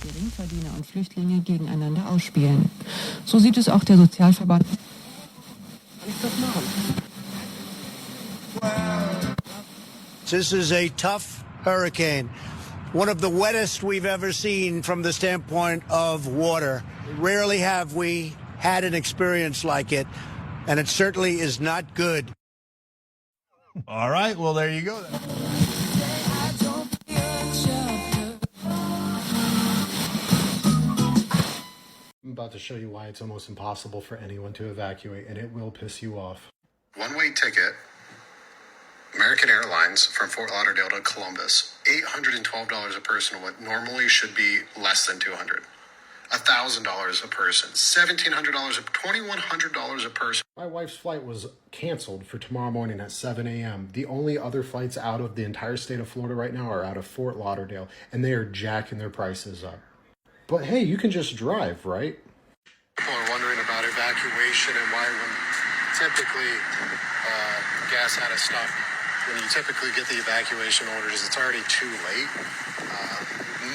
Geringverdiener und Flüchtlinge gegeneinander ausspielen. So sieht es auch der Sozialverband. Kann ich das machen? This is a tough hurricane. One of the wettest we've ever seen from the standpoint of water. Rarely have we had an experience like it, and it certainly is not good. All right, well, there you go. I'm about to show you why it's almost impossible for anyone to evacuate, and it will piss you off. One-way ticket, American Airlines from Fort Lauderdale to Columbus, $812 a person, what normally should be less than $200. $1,000 a person, $1,700, $2,100 a person. My wife's flight was canceled for tomorrow morning at 7 a.m. The only other flights out of the entire state of Florida right now are out of Fort Lauderdale, and they are jacking their prices up. But hey, you can just drive, right? People are wondering about evacuation and why when typically gas out of stock, when you typically get the evacuation orders, it's already too late.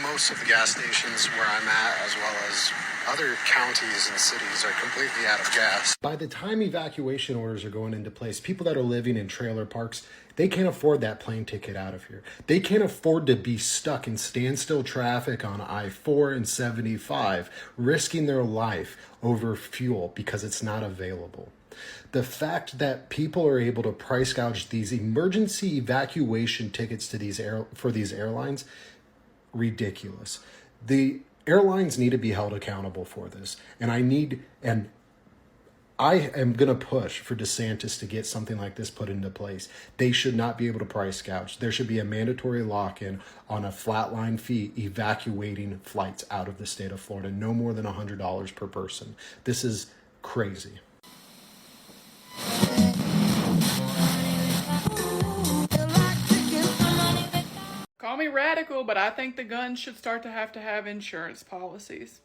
Most of the gas stations where I'm at, as well as other counties and cities, are completely out of gas. By the time evacuation orders are going into place, people that are living in trailer parks, they can't afford that plane ticket out of here. They can't afford to be stuck in standstill traffic on I-4 and 75, risking their life over fuel because it's not available. The fact that people are able to price gouge these emergency evacuation tickets to for these airlines, ridiculous. The airlines need to be held accountable for this, and I am going to push for DeSantis to get something like this put into place. They should not be able to price gouge. There should be a mandatory lock-in on a flatline fee evacuating flights out of the state of Florida, no more than $100 per person. This is crazy. Call me radical, but I think the guns should start to have insurance policies.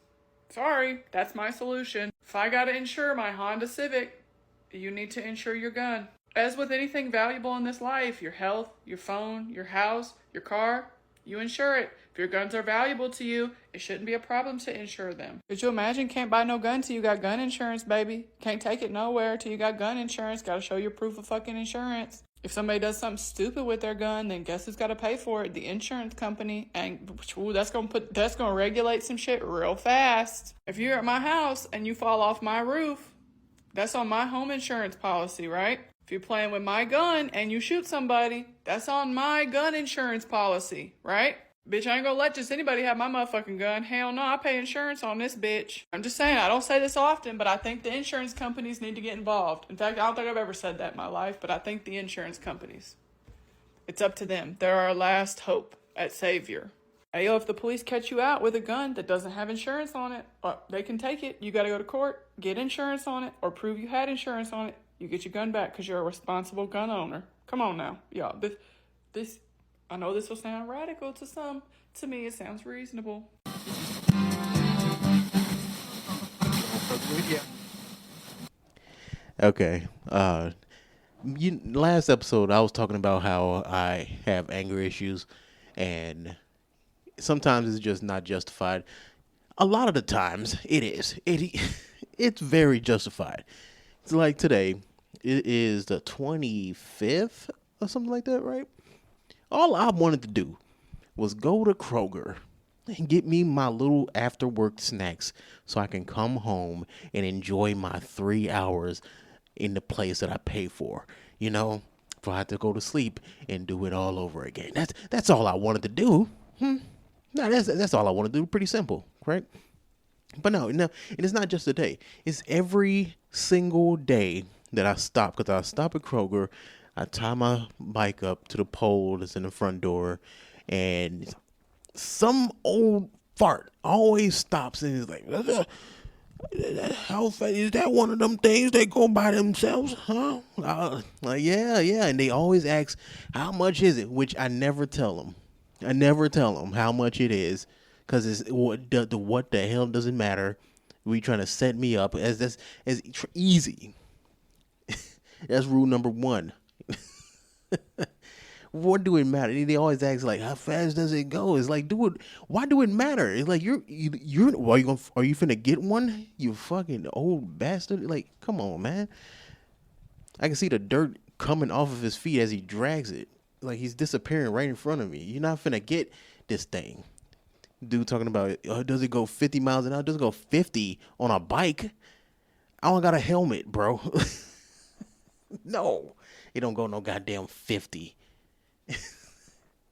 Sorry, that's my solution. If I gotta insure my Honda Civic, you need to insure your gun. As with anything valuable in this life, your health, your phone, your house, your car, you insure it. If your guns are valuable to you, it shouldn't be a problem to insure them. Could you imagine? Can't buy no gun till you got gun insurance, baby. Can't take it nowhere till you got gun insurance. Gotta show your proof of fucking insurance. If somebody does something stupid with their gun, then guess who's got to pay for it? The insurance company. And that's gonna regulate some shit real fast. If you're at my house and you fall off my roof, that's on my home insurance policy, right? If you're playing with my gun and you shoot somebody, that's on my gun insurance policy, right? Bitch, I ain't gonna let just anybody have my motherfucking gun. Hell no, I pay insurance on this bitch. I'm just saying, I don't say this often, but I think the insurance companies need to get involved. In fact, I don't think I've ever said that in my life, but I think the insurance companies. It's up to them. They're our last hope at savior. Hey, yo, if the police catch you out with a gun that doesn't have insurance on it, they can take it. You gotta go to court, get insurance on it, or prove you had insurance on it. You get your gun back because you're a responsible gun owner. Come on now. Y'all, this I know this will sound radical to some. To me, it sounds reasonable. Okay. Last episode, I was talking about how I have anger issues, and sometimes it's just not justified. A lot of the times, it is. It's very justified. It's like today. It is the 25th or something like that, right? All I wanted to do was go to Kroger and get me my little after work snacks so I can come home and enjoy my 3 hours in the place that I pay for. You know, if I had to go to sleep and do it all over again. That's all I wanted to do. No, that's all I want to do. Pretty simple, right? But no, and it's not just a day. It's every single day that I stop, because I stop at Kroger. I tie my bike up to the pole that's in the front door, and some old fart always stops and is like, how is that one of them things they go by themselves, huh? Yeah, and they always ask, how much is it? Which I never tell them. I never tell them how much it is, because it's what the hell does it matter? We trying to set me up as easy. That's rule number one. what do it matter? They always ask like, how fast does it go? It's like, dude, why do it matter? It's like you're are you finna get one? You fucking old bastard! Like, come on, man. I can see the dirt coming off of his feet as he drags it. Like he's disappearing right in front of me. You're not finna get this thing. Dude talking about, does it go 50 miles an hour? Does it go 50 on a bike? I don't got a helmet, bro. No, it don't go no goddamn 50.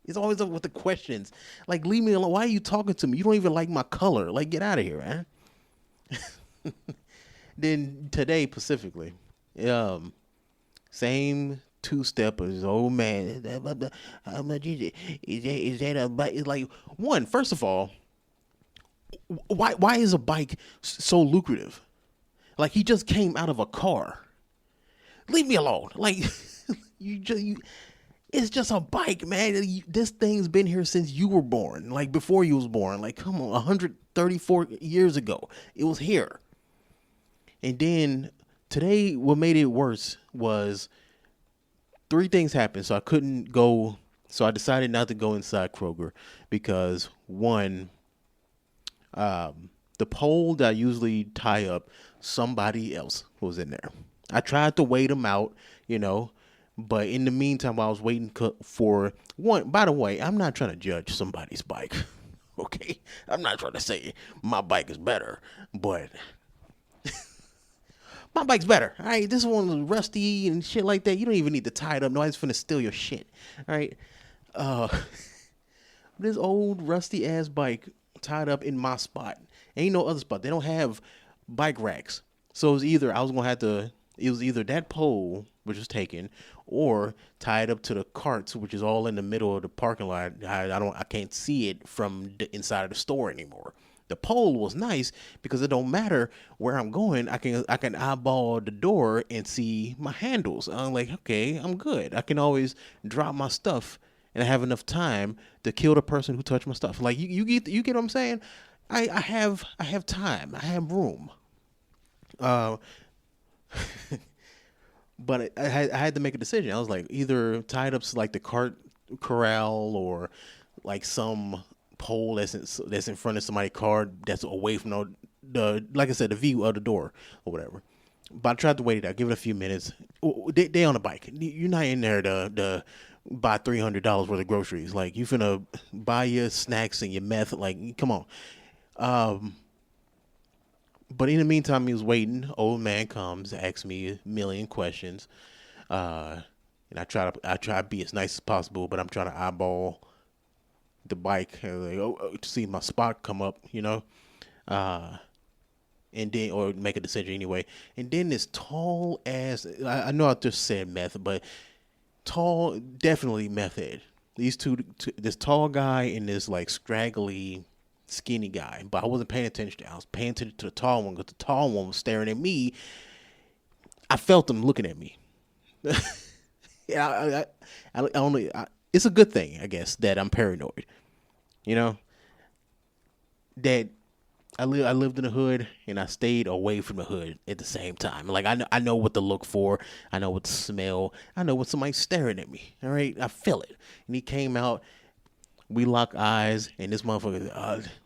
It's always up with the questions. Like, leave me alone. Why are you talking to me? You don't even like my color. Like, get out of here, man. Then today, specifically, same two-steppers. Oh, man. How much is it? Is that a bike? It's like, one, first of all, why is a bike so lucrative? Like, he just came out of a car. Leave me alone. Like, it's just a bike, man. This thing's been here since you were born. Like, before you was born. Like, come on, 134 years ago. It was here. And then today, what made it worse was 3 things happened. So I couldn't go. So I decided not to go inside Kroger because, one, the pole that I usually tie up, somebody else was in there. I tried to wait him out, but in the meantime, while I was waiting for one, by the way, I'm not trying to judge somebody's bike. Okay. I'm not trying to say my bike is better, but my bike's better. All right. This one was rusty and shit like that. You don't even need to tie it up. Nobody's finna steal your shit. All right. This old rusty ass bike tied up in my spot. Ain't no other spot. They don't have bike racks. So it was either it was either that pole, which was taken, or tied up to the carts, which is all in the middle of the parking lot. I can't see it from the inside of the store anymore. The pole was nice because it don't matter where I'm going. I can eyeball the door and see my handles. I'm like, okay, I'm good. I can always drop my stuff and I have enough time to kill the person who touched my stuff. Like you get what I'm saying? I have time. I have room. But I had to make a decision. I was like, either tie it up to like the cart corral or like some pole that's in front of somebody's car that's away from the like I said, the view of the door or whatever. But I tried to wait it out, give it a few minutes. They on a bike. You're not in there to buy $300 worth of groceries. Like, you finna buy your snacks and your meth. Like, come on. But in the meantime, he was waiting. Old man comes, asks me a million questions. And I try to be as nice as possible, but I'm trying to eyeball the bike to see my spot come up, and then, or make a decision anyway. And then this tall ass, I know I just said meth, but tall, definitely meth head. These two, this tall guy and this like scraggly, skinny guy. But I wasn't paying attention to. I was paying attention to the tall one because the tall one was staring at me. I felt them looking at me. Yeah, I only. It's a good thing, I guess, that I'm paranoid. That I lived in the hood and I stayed away from the hood at the same time. Like, I know what to look for. I know what to smell. I know when somebody's staring at me. All right, I feel it. And he came out. We lock eyes, and this motherfucker,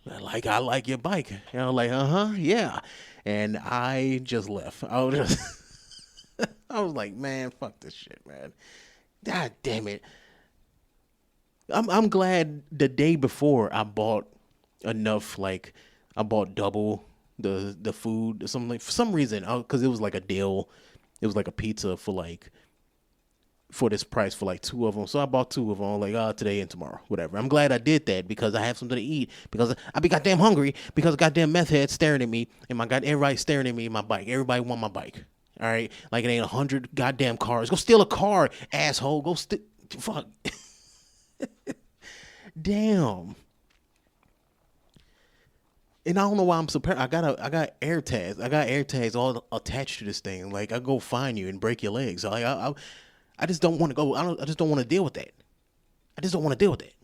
I like your bike. And I was like, yeah. And I just left. I was like, man, fuck this shit, man. God damn it. I'm glad the day before I bought enough, like, I bought double the food or something. Like, for some reason, because it was like a deal. It was like a pizza for this price for like 2 of them. So I bought 2 of them, like, today and tomorrow, whatever. I'm glad I did that because I have something to eat, because I be goddamn hungry, because goddamn meth head staring at me, and everybody staring at me in my bike. Everybody want my bike. All right? Like, it ain't 100 goddamn cars. Go steal a car, asshole. Go fuck. Damn. And I don't know why I'm surprised. I got air tags. I got air tags all attached to this thing. Like, I go find you and break your legs. Like, I just don't want to go. I just don't want to deal with that. I just don't want to deal with that.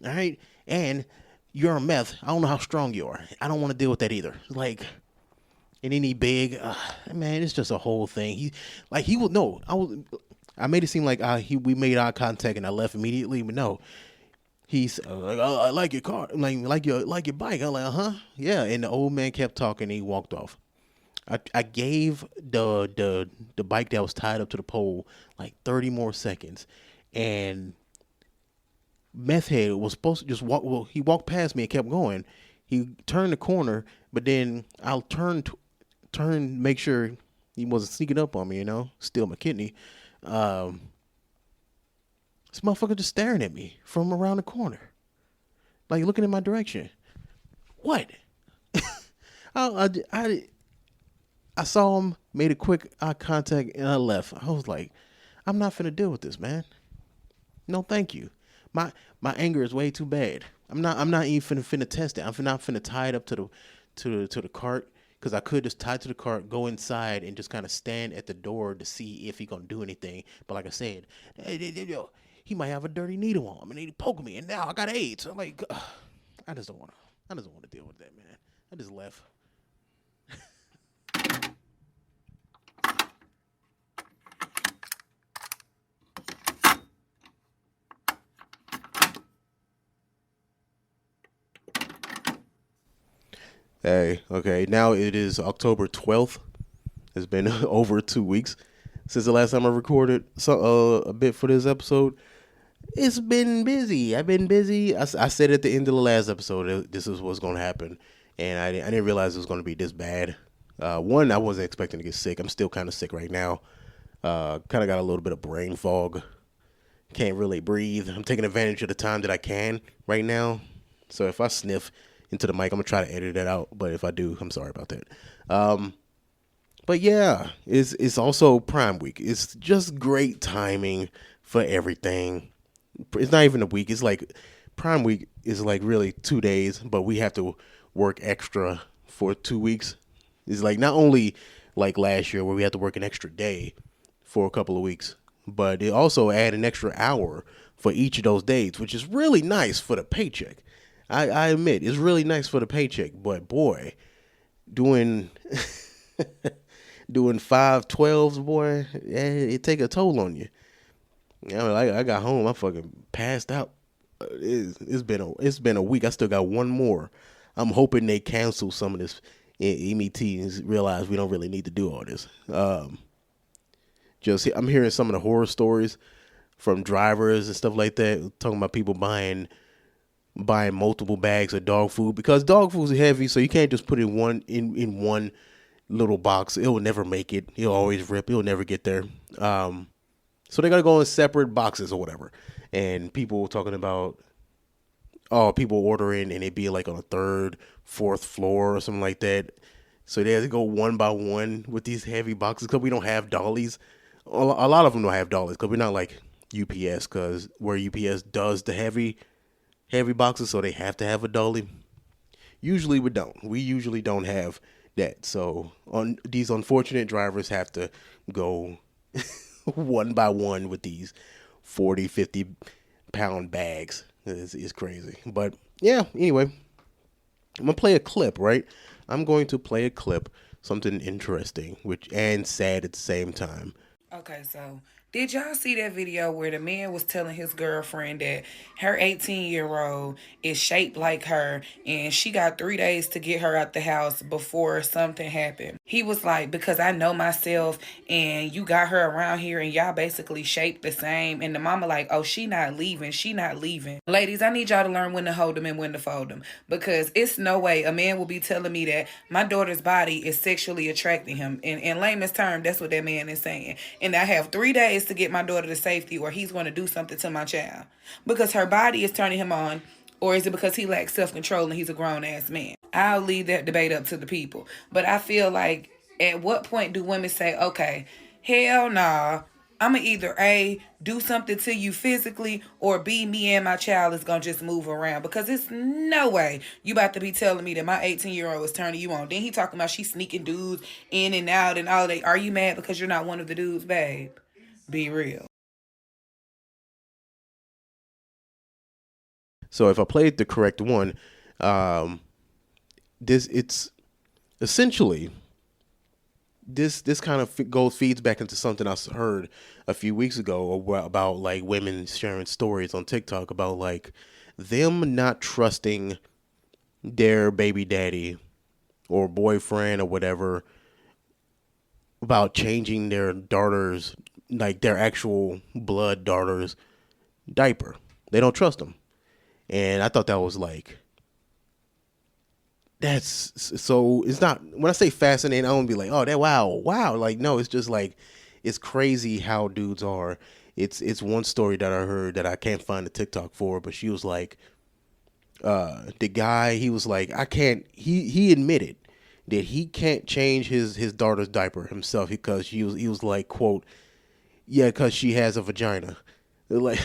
All right? And you're a meth. I don't know how strong you are. I don't want to deal with that either. Like, and any big, man, it's just a whole thing. I I made it seem like we made eye contact and I left immediately, but no. He's like, oh, I like your car, like your bike. I'm like, yeah. And the old man kept talking. And he walked off. I gave the bike that was tied up to the pole like 30 more seconds, and meth head was supposed to just walk. Well, he walked past me and kept going. He turned the corner, but then I'll turn, make sure he wasn't sneaking up on me. Steal my kidney. This motherfucker just staring at me from around the corner, like looking in my direction. What? I saw him, made a quick eye contact, and I left. I was like, I'm not finna deal with this, man. No, thank you. My anger is way too bad. I'm not even finna test it. I'm not finna tie it up to the cart, because I could just tie it to the cart, go inside, and just kind of stand at the door to see if he gonna do anything. But like I said, he might have a dirty needle on him and he poke me, and now I got AIDS. I'm like, I just don't want to deal with that, man. I just left. Hey, okay, now it is October 12th. It's been over 2 weeks since the last time I recorded a bit for this episode. It's been busy. I've been busy. I said at the end of the last episode, this is what's going to happen, and I didn't realize it was going to be this bad. One, I wasn't expecting to get sick. I'm still kind of sick right now. Kind of got a little bit of brain fog. Can't really breathe. I'm taking advantage of the time that I can right now. So if I sniff into the mic, I'm gonna try to edit it out, but if I do, I'm sorry about that. But yeah, it's also Prime Week. It's just great timing for everything. It's not even a week. It's like Prime Week is like really 2 days, but we have to work extra for 2 weeks. It's like not only like last year where we had to work an extra day for a couple of weeks, but it also add an extra hour for each of those days, which is really nice for the paycheck. I admit it's really nice for the paycheck, but boy, doing 5/12s, boy, it take a toll on you. I got home, I fucking passed out. It's been a week. I still got one more. I'm hoping they cancel some of this MET and realize we don't really need to do all this. I'm hearing some of the horror stories from drivers and stuff like that, talking about people buying multiple bags of dog food, because dog food is heavy, so you can't just put it in one little box. It will never make it. It'll always rip. It'll never get there. So they gotta go in separate boxes or whatever. And people talking about, people ordering and it be like on a third, fourth floor or something like that. So they have to go one by one with these heavy boxes because we don't have dollies. A lot of them don't have dollies because we're not like UPS, because where UPS does the heavy boxes, so they have to have a dolly. Usually we don't. We usually don't have that. So these unfortunate drivers have to go one by one with these 40, 50 pound bags. It's crazy. But yeah, anyway, I'm going to play a clip, right? I'm going to play a clip, something interesting, and sad at the same time. Okay, so did y'all see that video where the man was telling his girlfriend that her 18-year-old is shaped like her and she got 3 days to get her out the house before something happened? He was like, because I know myself and you got her around here and y'all basically shaped the same. And the mama like, oh, she not leaving. Ladies, I need y'all to learn when to hold them and when to fold them, because it's no way a man will be telling me that my daughter's body is sexually attracting him. In layman's term, that's what that man is saying. And I have 3 days to get my daughter to safety or he's going to do something to my child because her body is turning him on, or is it because he lacks self-control and he's a grown-ass man? I'll leave that debate up to the people. But I feel like, at what point do women say, okay, hell nah, I'm going to either A, do something to you physically, or B, me and my child is going to just move around? Because it's no way you about to be telling me that my 18-year-old is turning you on. Then he talking about she sneaking dudes in and out and all that. Are you mad because you're not one of the dudes, babe? Be real. So if I played the correct one, it's essentially this kind of feeds back into something I heard a few weeks ago about like women sharing stories on TikTok about like them not trusting their baby daddy or boyfriend or whatever about changing their daughter's, like their actual blood daughter's diaper. They don't trust them. And I thought that was like, that's so, it's not, when I say fascinating, I don't be like, oh, that wow. Like, no, it's just like, it's crazy how dudes are. It's one story that I heard that I can't find a TikTok for, but she was like, the guy, he was like, I can't, he admitted that he can't change his daughter's diaper himself because he was like, quote, yeah, because she has a vagina. Like,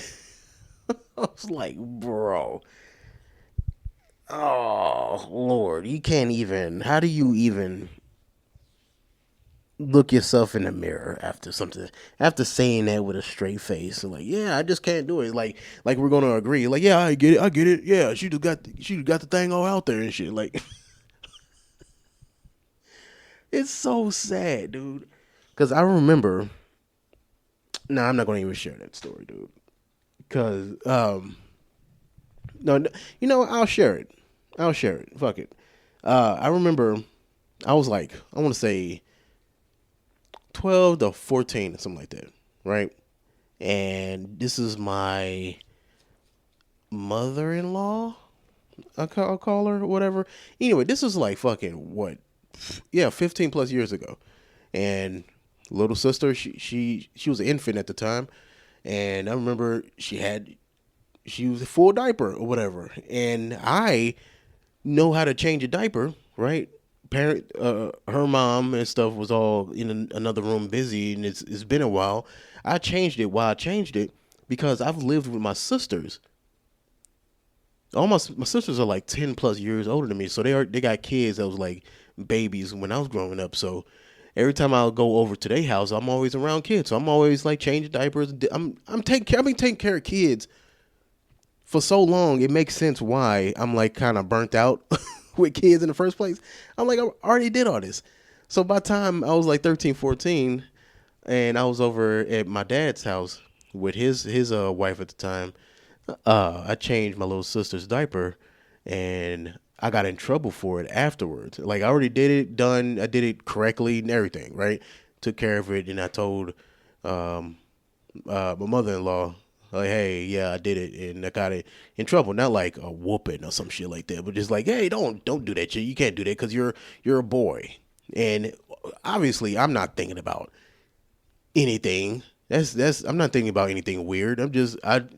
I was like, bro, oh Lord, you can't even, how do you even look yourself in the mirror after saying that with a straight face? Like, yeah, I just can't do it. Like we're gonna agree. Like, yeah, I get it. Yeah, she just got the thing all out there and shit. Like, it's so sad, dude. Cause I remember. Nah, I'm not gonna even share that story, dude. Cause no, you know, I'll share it. Fuck it. I remember I was like, I want to say 12 to 14 or something like that, right? And this is my mother-in-law, I'll call her, or whatever. Anyway, this was like fucking what? Yeah, 15 plus years ago. And little sister, she was an infant at the time, and I remember she was a full diaper or whatever, and I know how to change a diaper, right? Her mom and stuff was all in another room busy, and it's been a while. I changed it. Why I changed it? Because I've lived with my sisters. Almost, my sisters are like 10 plus years older than me, so they got kids that was like babies when I was growing up. So every time I'll go over to their house, I'm always around kids. So I'm always like changing diapers. I've been taking care of kids for so long. It makes sense why I'm like kind of burnt out with kids in the first place. I'm like, I already did all this. So by the time I was like 13, 14, and I was over at my dad's house with his wife at the time, I changed my little sister's diaper, and I got in trouble for it afterwards. Like, I already did it, I did it correctly and everything, right? Took care of it, and I told my mother-in-law, like, hey, yeah, I did it, and I got it in trouble. Not like a whooping or some shit like that, but just like, hey, don't do that shit. You can't do that because you're a boy. And obviously, I'm not thinking about anything. I'm not thinking about anything weird.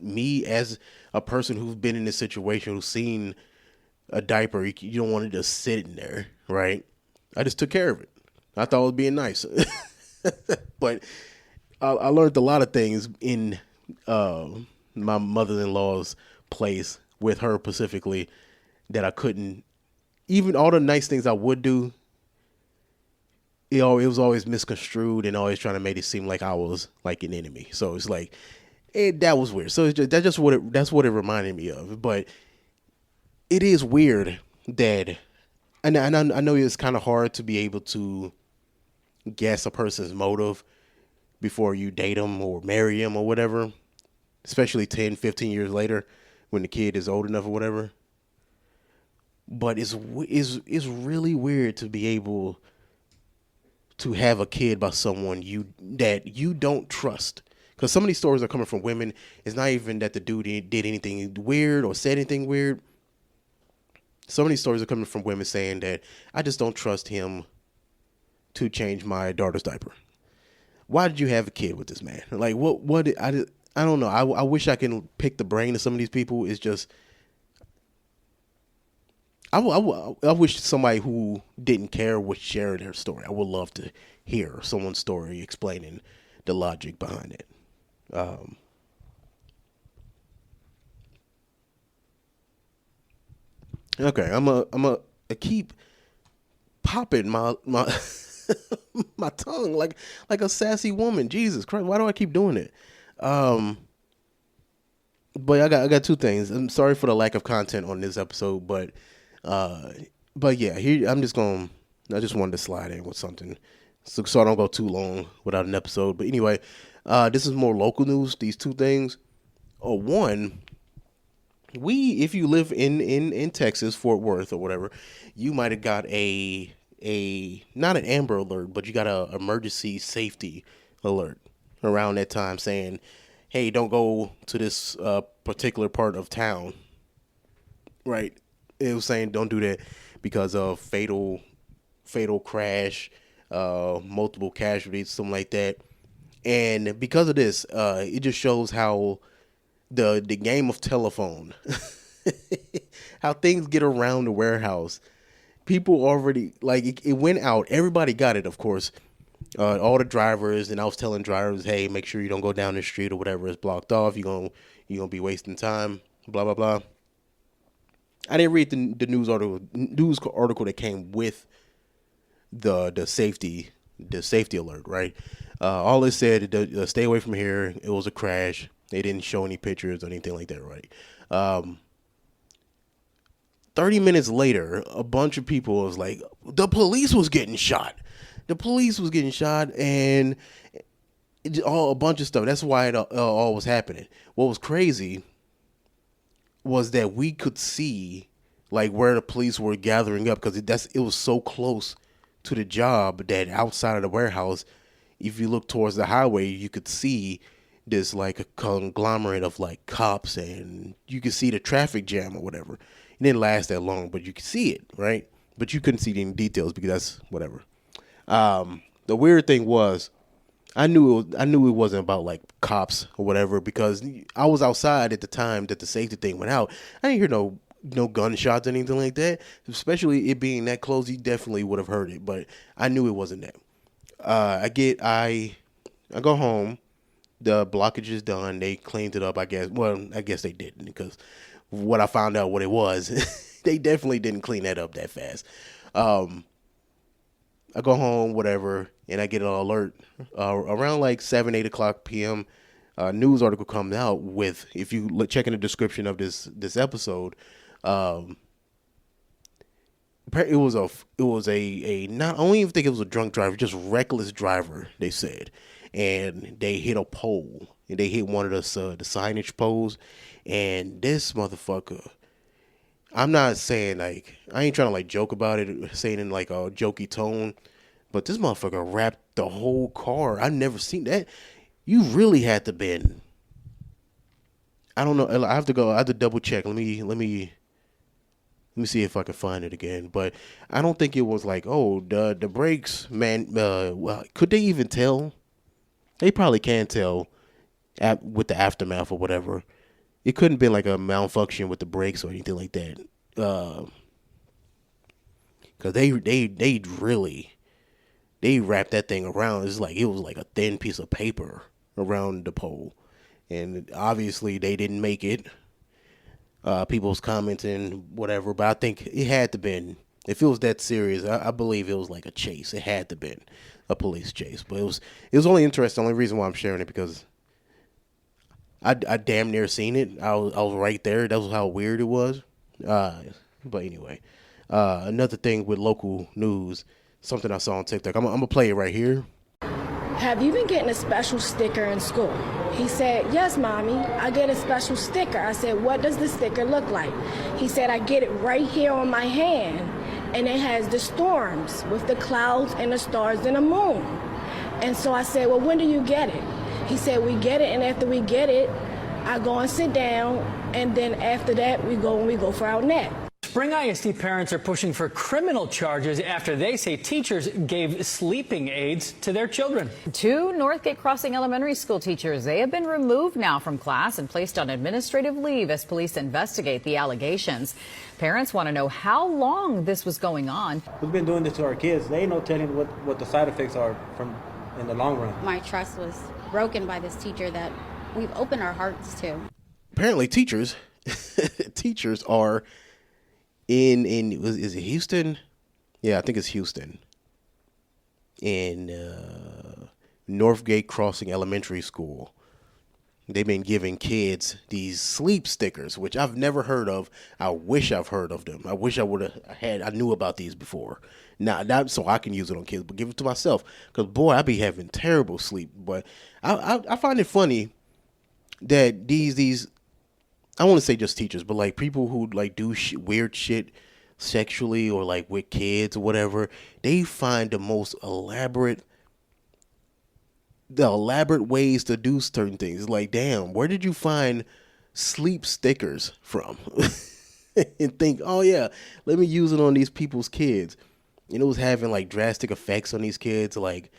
Me as a person who's been in this situation, who's seen a diaper, you don't want it just sitting there, right? I just took care of it. I thought it was being nice, but I learned a lot of things in my mother-in-law's place with her specifically that I couldn't. Even all the nice things I would do, it was always misconstrued and always trying to make it seem like I was like an enemy. So it's like, that was weird. So that's what it reminded me of. But it is weird that, and I know it's kind of hard to be able to guess a person's motive before you date them or marry them or whatever, especially 10, 15 years later when the kid is old enough or whatever. But it's really weird to be able to have a kid by someone that you don't trust. Because some of these stories are coming from women. It's not even that the dude did anything weird or said anything weird. Some of these stories are coming from women saying that I just don't trust him to change my daughter's diaper. Why did you have a kid with this man? Like, what, I don't know. I wish I can pick the brain of some of these people. It's just, I wish somebody who didn't care would share their story. I would love to hear someone's story explaining the logic behind it. Okay, I'm a keep popping my my tongue like a sassy woman. Jesus Christ, why do I keep doing it? But I got two things. I'm sorry for the lack of content on this episode, but yeah, here I just wanted to slide in with something so I don't go too long without an episode. But anyway, this is more local news. These two things. One, if you live in Texas, Fort Worth or whatever, you might have got a not an Amber Alert, but you got a emergency safety alert around that time saying, hey, don't go to this particular part of town. Right. It was saying don't do that because of fatal crash, multiple casualties, something like that. And because of this, it just shows how the game of telephone, how things get around the warehouse. People already, like, it went out. Everybody got it, of course. All the drivers, and I was telling drivers, hey, make sure you don't go down the street or whatever is blocked off. You're gonna be wasting time, blah, blah, blah. I didn't read the news article that came with the safety alert, right? All it said, stay away from here. It was a crash. They didn't show any pictures or anything like that, right? 30 minutes later, a bunch of people was like, the police was getting shot. The police was getting shot, and a bunch of stuff. That's why it all was happening. What was crazy was that we could see like where the police were gathering up because it was so close to the job that outside of the warehouse, if you look towards the highway, you could see this like a conglomerate of like cops, and you could see the traffic jam or whatever. It didn't last that long, but you could see it, right? But you couldn't see any details because that's whatever. The weird thing was, I knew it wasn't about like cops or whatever because I was outside at the time that the safety thing went out. I didn't hear no gunshots or anything like that. Especially it being that close, you definitely would have heard it. But I knew it wasn't that. I go home. The blockage is done. They cleaned it up, I guess. Well, I guess they didn't because what I found out what it was, they definitely didn't clean that up that fast. I go home, whatever, and I get an alert around like 8 o'clock p.m. News article comes out with, if you check in the description of this episode, it was a not, I don't even think it was a drunk driver, just reckless driver, they said, and they hit a pole, and they hit one of the signage poles, and this motherfucker. I'm not saying like, I ain't trying to like joke about it, saying in like a jokey tone, but this motherfucker wrapped the whole car. I've never seen that. You really had to been. I don't know. I have to double check. Let me see if I can find it again. But I don't think it was like, oh, the brakes, man. Well, could they even tell? They probably can tell with the aftermath or whatever. It couldn't have been like a malfunction with the brakes or anything like that. Cause they wrapped that thing around. It was like a thin piece of paper around the pole, and obviously they didn't make it. People was commenting whatever, but I think it had to been. If it was that serious, I believe it was like a chase. It had to been a police chase, but it was only interesting. The only reason why I'm sharing it because I damn near seen it. I was right there. That was how weird it was. But anyway, another thing with local news, something I saw on TikTok. I'm gonna play it right here. Have you been getting a special sticker in school? He said, yes, Mommy, I get a special sticker. I said, what does the sticker look like? He said, I get it right here on my hand, and it has the storms with the clouds and the stars and the moon. And so I said, well, when do you get it? He said, we get it, and after we get it, I go and sit down, and then after that, we go for our nap. Spring ISD parents are pushing for criminal charges after they say teachers gave sleeping aids to their children. 2 Northgate Crossing elementary school teachers, they have been removed now from class and placed on administrative leave as police investigate the allegations. Parents want to know how long this was going on. We've been doing this to our kids. They ain't no telling what the side effects are in the long run. My trust was broken by this teacher that we've opened our hearts to. Apparently teachers are is it Houston? Yeah, I think it's Houston. In Northgate Crossing Elementary School. they've been giving kids these sleep stickers, which I've never heard of. I wish I've heard of them. I wish I knew about these before. Not so I can use it on kids, but give it to myself. Because, boy, I be having terrible sleep. But I find it funny that these I want to say just teachers, but like people who like do weird shit sexually or like with kids or whatever, they find the most elaborate ways to do certain things. Like, damn, where did you find sleep stickers from? And think, oh yeah, let me use it on these people's kids. And it was having like drastic effects on these kids. Like,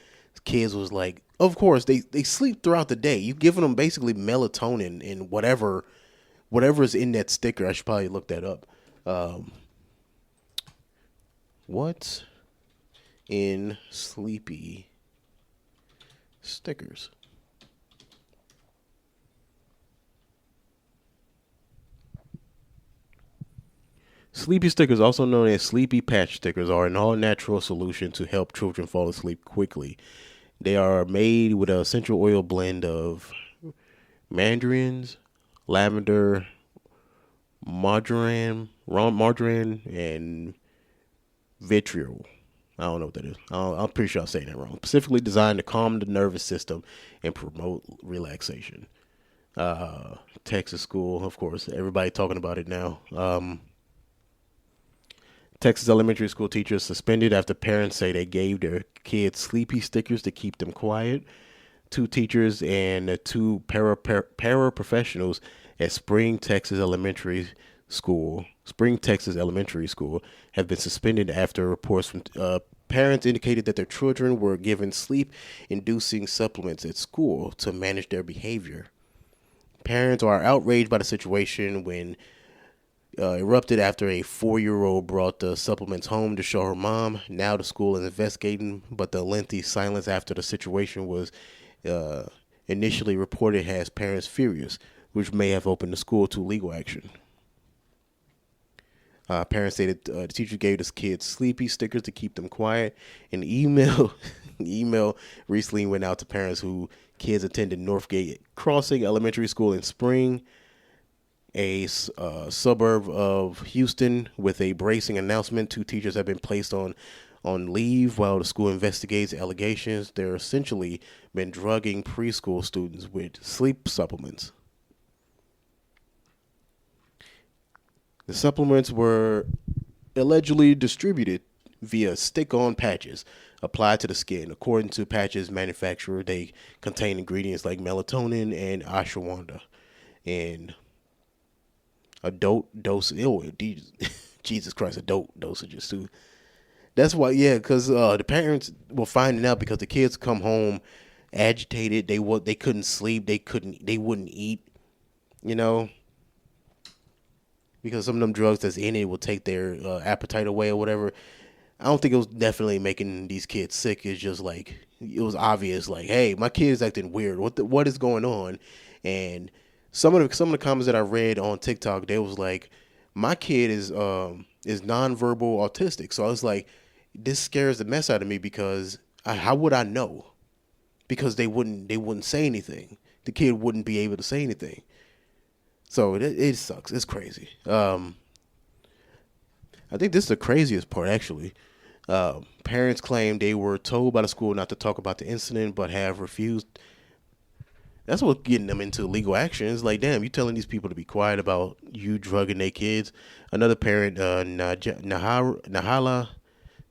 kids was like, of course they sleep throughout the day. You giving them basically melatonin and whatever's in that sticker. I should probably look that up. What's in sleepy stickers? Sleepy stickers, also known as sleepy patch stickers, are an all-natural solution to help children fall asleep quickly. They are made with an essential oil blend of mandarins, lavender, marjoram, and vitriol. I don't know what that is. I'm pretty sure I'm saying that wrong. Specifically designed to calm the nervous system and promote relaxation. Texas school, of course. Everybody talking about it now. Texas elementary school teachers suspended after parents say they gave their kids sleepy stickers to keep them quiet. 2 teachers and 2 paraprofessionals at Spring Texas Elementary School have been suspended after reports from parents indicated that their children were given sleep-inducing supplements at school to manage their behavior. Parents are outraged by the situation when erupted after a 4-year-old brought the supplements home to show her mom. Now the school is investigating, but the lengthy silence after the situation was initially reported has parents furious, which may have opened the school to legal action. Parents say that the teacher gave the kids sleepy stickers to keep them quiet. An email recently went out to parents who kids attended Northgate Crossing Elementary School in Spring, a suburb of Houston, with a bracing announcement. 2 teachers have been placed on leave while the school investigates allegations. They're essentially been drugging preschool students with sleep supplements. The supplements were allegedly distributed via stick-on patches applied to the skin. According to patches manufacturer, they contain ingredients like melatonin and ashwagandha and adult dose. Jesus Christ, adult dosages too. That's why, yeah, because the parents were finding out because the kids come home agitated. They couldn't sleep. They wouldn't eat. You know. Because some of them drugs that's in it will take their appetite away or whatever. I don't think it was definitely making these kids sick. It's just like, it was obvious, like, hey, my kid's acting weird. What is going on? And some of the comments that I read on TikTok, they was like, my kid is nonverbal autistic. So I was like, this scares the mess out of me because how would I know? Because they wouldn't say anything. The kid wouldn't be able to say anything. So it sucks. It's crazy. I think this is the craziest part, actually. Parents claim they were told by the school not to talk about the incident, but have refused. That's what's getting them into legal action. It's like, damn, you telling these people to be quiet about you drugging their kids. Another parent, Nahala,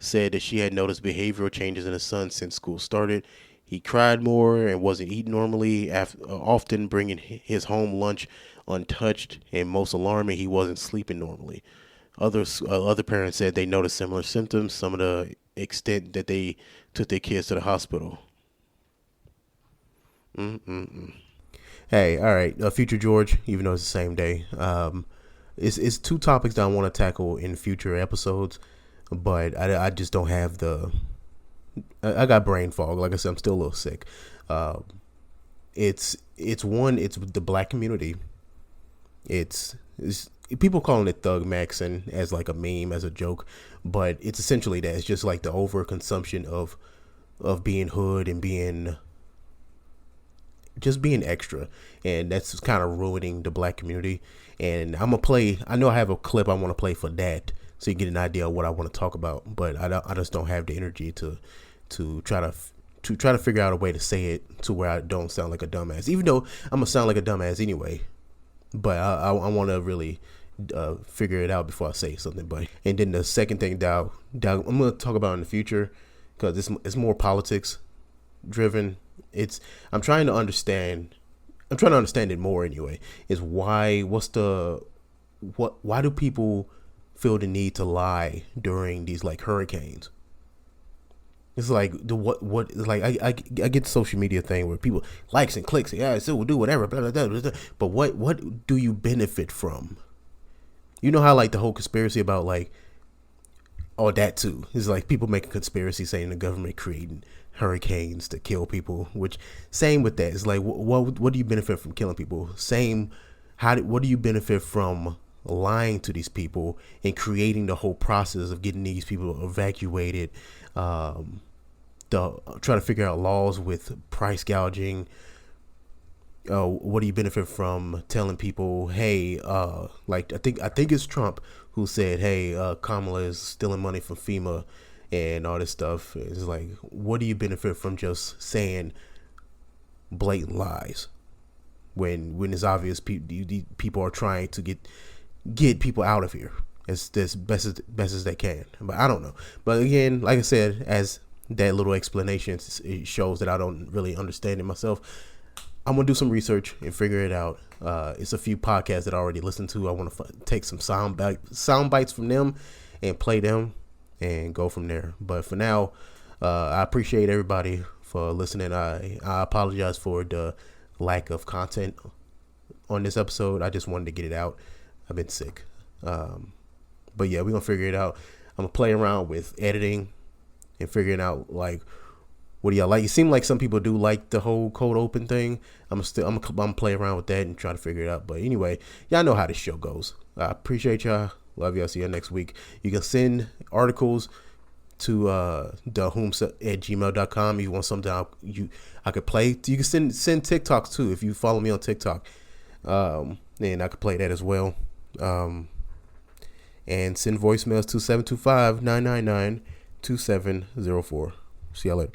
said that she had noticed behavioral changes in her son since school started. He cried more and wasn't eating normally, often bringing his home lunch untouched, and most alarming, he wasn't sleeping normally. Other parents said they noticed similar symptoms, some of the extent that they took their kids to the hospital. Hey, all right, Future George, even though it's the same day, it's 2 topics that I want to tackle in future episodes, but I just don't have I got brain fog. Like I said, I'm still a little sick. It's the black community. It's people calling it thug maxing as like a meme, as a joke, but it's essentially that. It's just like the overconsumption of being hood and being just being extra, and that's kind of ruining the black community. And I know I have a clip I want to play for that, so you get an idea of what I want to talk about. But I just don't have the energy to try to figure out a way to say it to where I don't sound like a dumbass, even though I'm gonna sound like a dumbass anyway. But I want to really figure it out before I say something. But and then the second thing that I'm gonna talk about in the future, because it's more politics driven. I'm trying to understand it more anyway. Is why do people feel the need to lie during these like hurricanes? It's like I get the social media thing where people likes and clicks, yeah, so we'll do whatever, blah, blah, blah, blah, blah. But what do you benefit from? You know how like the whole conspiracy about like all that too is like people make a conspiracy saying the government creating hurricanes to kill people, which same with that. It's like what do you benefit from killing people? What do you benefit from lying to these people and creating the whole process of getting these people evacuated, try to figure out laws with price gouging. What do you benefit from telling people, hey, like I think it's Trump who said, hey, Kamala is stealing money from FEMA and all this stuff. It's like, what do you benefit from just saying blatant lies when it's obvious people are trying to get people out of here as best as they can? But I don't know. But again, like I said, as that little explanation, it shows that I don't really understand it myself. I'm gonna do some research and figure it out. It's a few podcasts that I already listened to. I want to take some sound bites from them and play them and go from there. But for now, I appreciate everybody for listening. I apologize for the lack of content on this episode. I just wanted to get it out. I've been sick. But yeah, we're gonna figure it out. I'm gonna play around with editing and figuring out like, what do y'all like? It seems like some people do like the whole cold open thing. I'm gonna play around with that and try to figure it out. But anyway, y'all know how this show goes. I appreciate y'all. Love y'all. See you next week. You can send articles to the whomst@gmail.com. If you want something I could play. You can send TikToks too if you follow me on TikTok. And I could play that as well. And send voicemails to 725-999-2704. See y'all later.